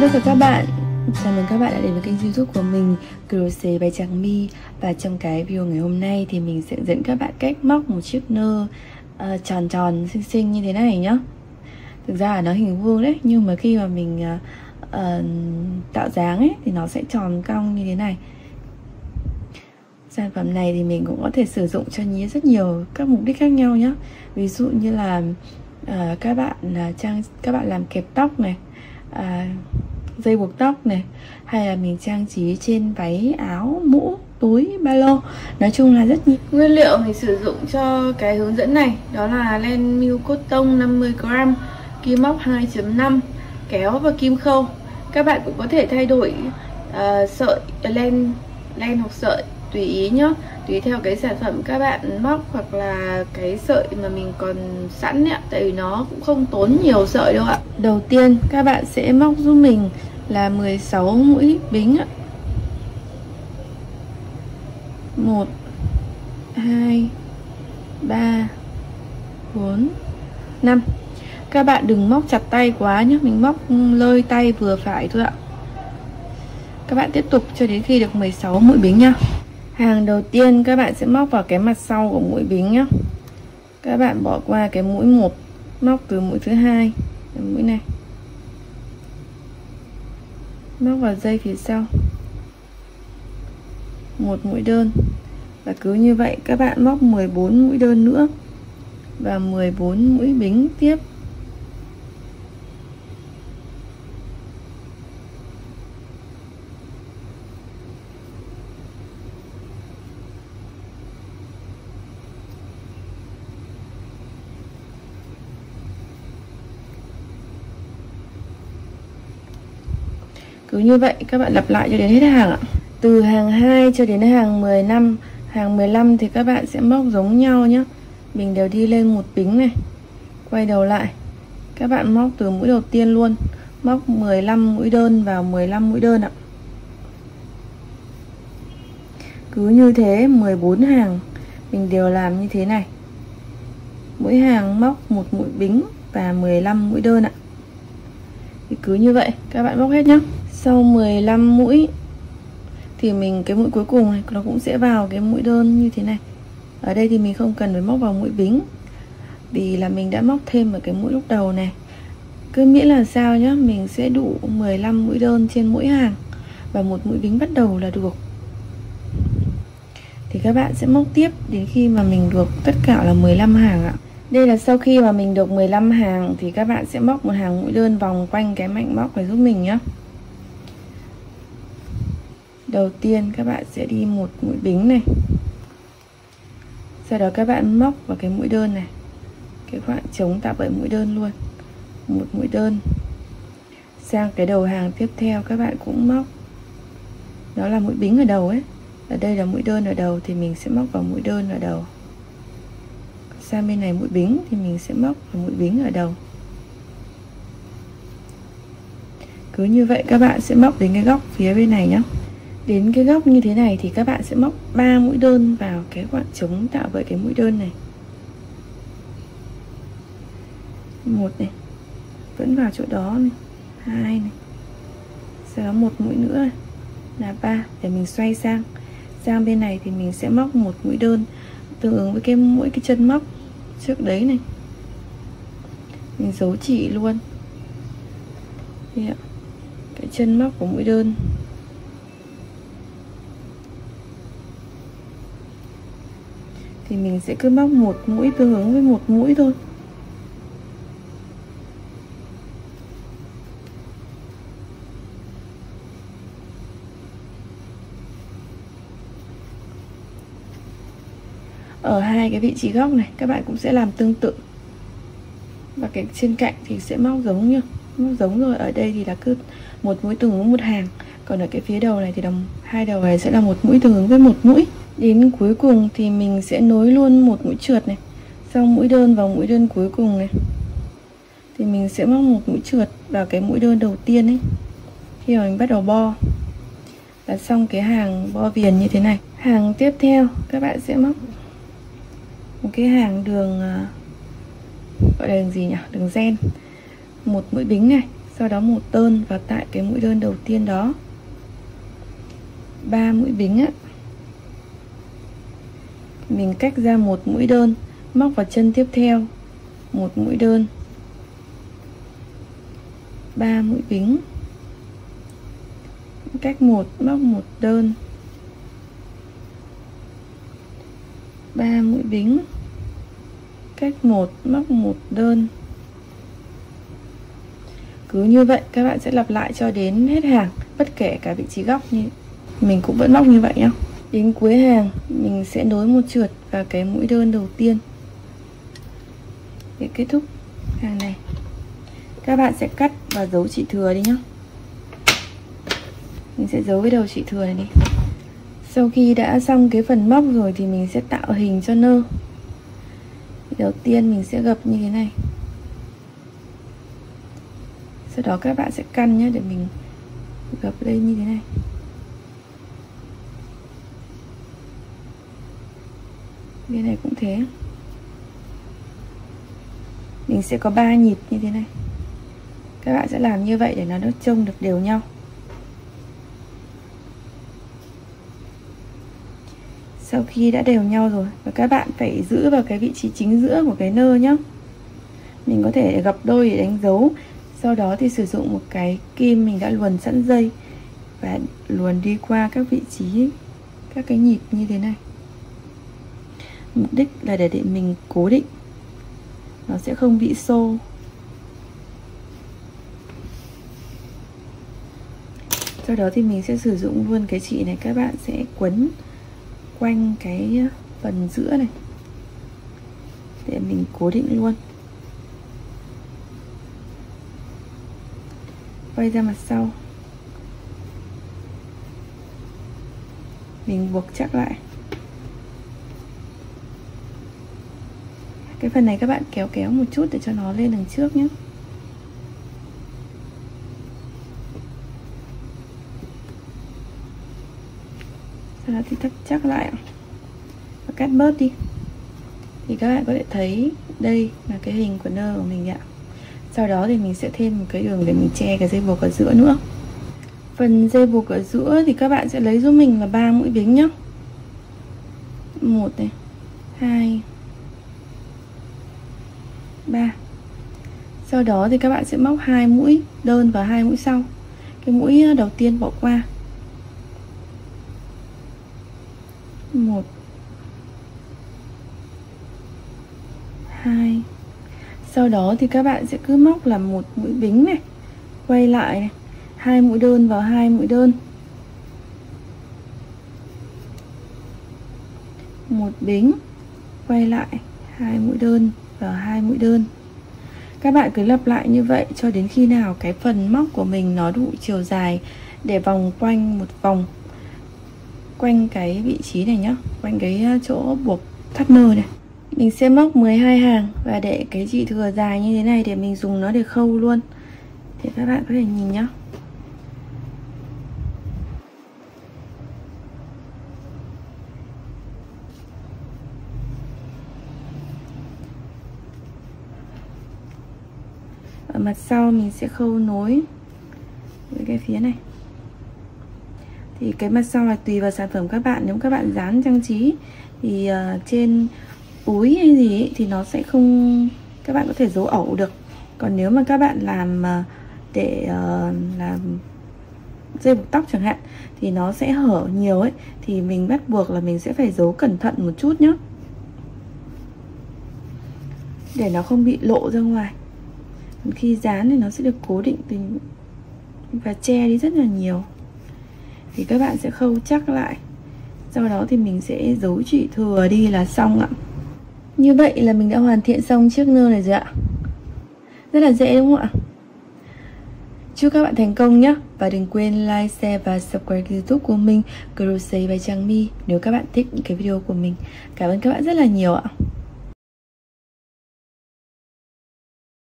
tất cả các bạn, chào mừng các bạn đã đến với kênh YouTube của mình Crochet by Trang My. Và trong cái video ngày hôm nay thì mình sẽ dẫn các bạn cách móc một chiếc nơ tròn tròn xinh xinh như thế này nhá. Thực ra là nó hình vuông đấy, nhưng mà khi mà mình tạo dáng ấy thì nó sẽ tròn cong như thế này. Sản phẩm này thì mình cũng có thể sử dụng cho rất nhiều các mục đích khác nhau nhé. Ví dụ như là các bạn làm kẹp tóc này, dây buộc tóc này, hay là mình trang trí trên váy, áo, mũ, túi, ba lô. Nói chung là rất nhiều. Nguyên liệu mình sử dụng cho cái hướng dẫn này đó là len miêu cotton 50g, kim móc 2.5, kéo và kim khâu. Các bạn cũng có thể thay đổi sợi len hoặc sợi tùy ý nhá, tùy theo cái sản phẩm các bạn móc hoặc là cái sợi mà mình còn sẵn ạ, tại vì nó cũng không tốn nhiều sợi đâu ạ. Đầu tiên các bạn sẽ móc giúp mình là 16 mũi bính ạ. 1 2 3 4 5. Các bạn đừng móc chặt tay quá nhé, mình móc lơi tay vừa phải thôi ạ. Các bạn tiếp tục cho đến khi được 16 mũi bính nha. Hàng đầu tiên các bạn sẽ móc vào cái mặt sau của mũi bính nhé. Các bạn bỏ qua cái mũi 1, móc từ mũi thứ hai, mũi này, móc vào dây phía sau, một mũi đơn. Và cứ như vậy các bạn móc 14 mũi đơn nữa và 14 mũi bính tiếp. Cứ như vậy các bạn lặp lại cho đến hết hàng ạ. Từ hàng 2 cho đến hàng 15. Hàng 15 thì các bạn sẽ móc giống nhau nhé. Mình đều đi lên một bính này, quay đầu lại. Các bạn móc từ mũi đầu tiên luôn, móc 15 mũi đơn vào 15 mũi đơn ạ. Cứ như thế 14 hàng mình đều làm như thế này. Mỗi hàng móc một mũi bính và 15 mũi đơn ạ. Thì cứ như vậy các bạn móc hết nhé. Sau 15 mũi thì cái mũi cuối cùng này nó cũng sẽ vào cái mũi đơn như thế này. Ở đây thì mình không cần phải móc vào mũi bính vì là mình đã móc thêm ở cái mũi lúc đầu này. Cứ miễn là sao nhá, mình sẽ đủ 15 mũi đơn trên mỗi hàng và một mũi bính bắt đầu là được. Thì các bạn sẽ móc tiếp đến khi mà mình được tất cả là 15 hàng ạ. Đây là sau khi mà mình được 15 hàng thì các bạn sẽ móc một hàng mũi đơn vòng quanh cái mảnh móc này giúp mình nhé. Đầu tiên các bạn sẽ đi một mũi bính này, sau đó các bạn móc vào cái mũi đơn này, cái khoảng trống tạo bởi mũi đơn luôn, một mũi đơn. Sang cái đầu hàng tiếp theo các bạn cũng móc, đó là mũi bính ở đầu ấy, ở đây là mũi đơn ở đầu thì mình sẽ móc vào mũi đơn ở đầu. Sang bên này mũi bính thì mình sẽ móc vào mũi bính ở đầu. Cứ như vậy các bạn sẽ móc đến cái góc phía bên này nhé. Đến cái góc như thế này thì các bạn sẽ móc 3 mũi đơn vào cái khoảng trống tạo bởi cái mũi đơn này. Một này, vẫn vào chỗ đó này, 2 này, sau đó một mũi nữa này, là 3. Để mình xoay sang bên này thì mình sẽ móc một mũi đơn tương ứng với mỗi cái chân móc trước đấy này. Mình giấu chỉ luôn. Đây ạ, cái chân móc của mũi đơn. Thì mình sẽ cứ móc một mũi tương ứng với một mũi thôi. Ở hai cái vị trí góc này các bạn cũng sẽ làm tương tự. Và cái trên cạnh thì sẽ móc giống rồi. Ở đây thì là cứ một mũi tương ứng một hàng, còn ở cái phía đầu này thì hai đầu này sẽ là một mũi tương ứng với một mũi. Đến cuối cùng thì mình sẽ nối luôn một mũi trượt này, sau mũi đơn vào mũi đơn cuối cùng này thì mình sẽ móc một mũi trượt vào cái mũi đơn đầu tiên ấy khi mà mình bắt đầu bo. Là xong cái hàng bo viền như thế này. Hàng tiếp theo các bạn sẽ móc một cái hàng đường, gọi là đường gì nhỉ, đường ren, một mũi bính này, sau đó một đơn vào tại cái mũi đơn đầu tiên đó, 3 mũi bính á, mình cách ra một mũi đơn, móc vào chân tiếp theo một mũi đơn, 3 mũi bính, cách một móc một đơn, 3 mũi bính, cách một móc một đơn. Cứ như vậy các bạn sẽ lặp lại cho đến hết hàng, bất kể cả vị trí góc như mình cũng vẫn móc như vậy nhá. Đến cuối hàng mình sẽ nối một trượt vào cái mũi đơn đầu tiên để kết thúc hàng này. Các bạn sẽ cắt và giấu chỉ thừa đi nhá. Mình sẽ giấu cái đầu chỉ thừa này đi. Sau khi đã xong cái phần móc rồi thì mình sẽ tạo hình cho nơ. Đầu tiên mình sẽ gập như thế này. Sau đó các bạn sẽ căn nhé, để mình gập lên như thế này. Bên này cũng thế. Mình sẽ có 3 nhịp như thế này. Các bạn sẽ làm như vậy để nó trông được đều nhau. Sau khi đã đều nhau rồi, và các bạn phải giữ vào cái vị trí chính giữa của cái nơ nhé. Mình có thể gập đôi để đánh dấu. Sau đó thì sử dụng một cái kim mình đã luồn sẵn dây và luồn đi qua các vị trí, các cái nhịp như thế này. Mục đích là để mình cố định, nó sẽ không bị xô. Sau đó thì mình sẽ sử dụng luôn cái chỉ này, các bạn sẽ quấn quanh cái phần giữa này để mình cố định luôn. Quay ra mặt sau, mình buộc chắc lại. Cái phần này các bạn kéo kéo một chút để cho nó lên đằng trước nhé. Sau đó thì thắt chắc lại và cắt bớt đi. Thì các bạn có thể thấy đây là cái hình của nơ của mình ạ. Sau đó thì mình sẽ thêm một cái đường để mình che cái dây buộc ở giữa nữa. Phần dây buộc ở giữa thì các bạn sẽ lấy giúp mình là 3 mũi bính nhá. 1 này, 2, 3. Sau đó thì các bạn sẽ móc 2 mũi đơn và 2 mũi sau. Cái mũi đầu tiên bỏ qua. 1, 2. Sau đó thì các bạn sẽ cứ móc là một mũi bính này, quay lại này, 2 mũi đơn vào 2 mũi đơn, 1 bính, quay lại 2 mũi đơn vào 2 mũi đơn. Các bạn cứ lặp lại như vậy cho đến khi nào cái phần móc của mình nó đủ chiều dài để vòng quanh một vòng quanh cái vị trí này nhá, quanh cái chỗ buộc thắt nơ này. Mình sẽ móc 12 hàng và để cái chỉ thừa dài như thế này để mình dùng nó để khâu luôn. Thì các bạn có thể nhìn nhá. Ở mặt sau mình sẽ khâu nối với cái phía này. Thì cái mặt sau là tùy vào sản phẩm các bạn. Nếu các bạn dán trang trí thì trên túi hay gì ấy, thì nó sẽ không, các bạn có thể giấu ẩu được. Còn nếu mà các bạn làm để làm dây buộc tóc chẳng hạn thì nó sẽ hở nhiều ấy, thì mình bắt buộc là mình sẽ phải giấu cẩn thận một chút nhé, để nó không bị lộ ra ngoài. Khi dán thì nó sẽ được cố định và che đi rất là nhiều. Thì các bạn sẽ khâu chắc lại. Sau đó thì mình sẽ giấu chỉ thừa đi là xong ạ. Như vậy là mình đã hoàn thiện xong chiếc nơ này rồi ạ. Rất là dễ đúng không ạ? Chúc các bạn thành công nhé. Và đừng quên like, share và subscribe YouTube của mình, Crochet by Trang My, nếu các bạn thích những cái video của mình. Cảm ơn các bạn rất là nhiều ạ.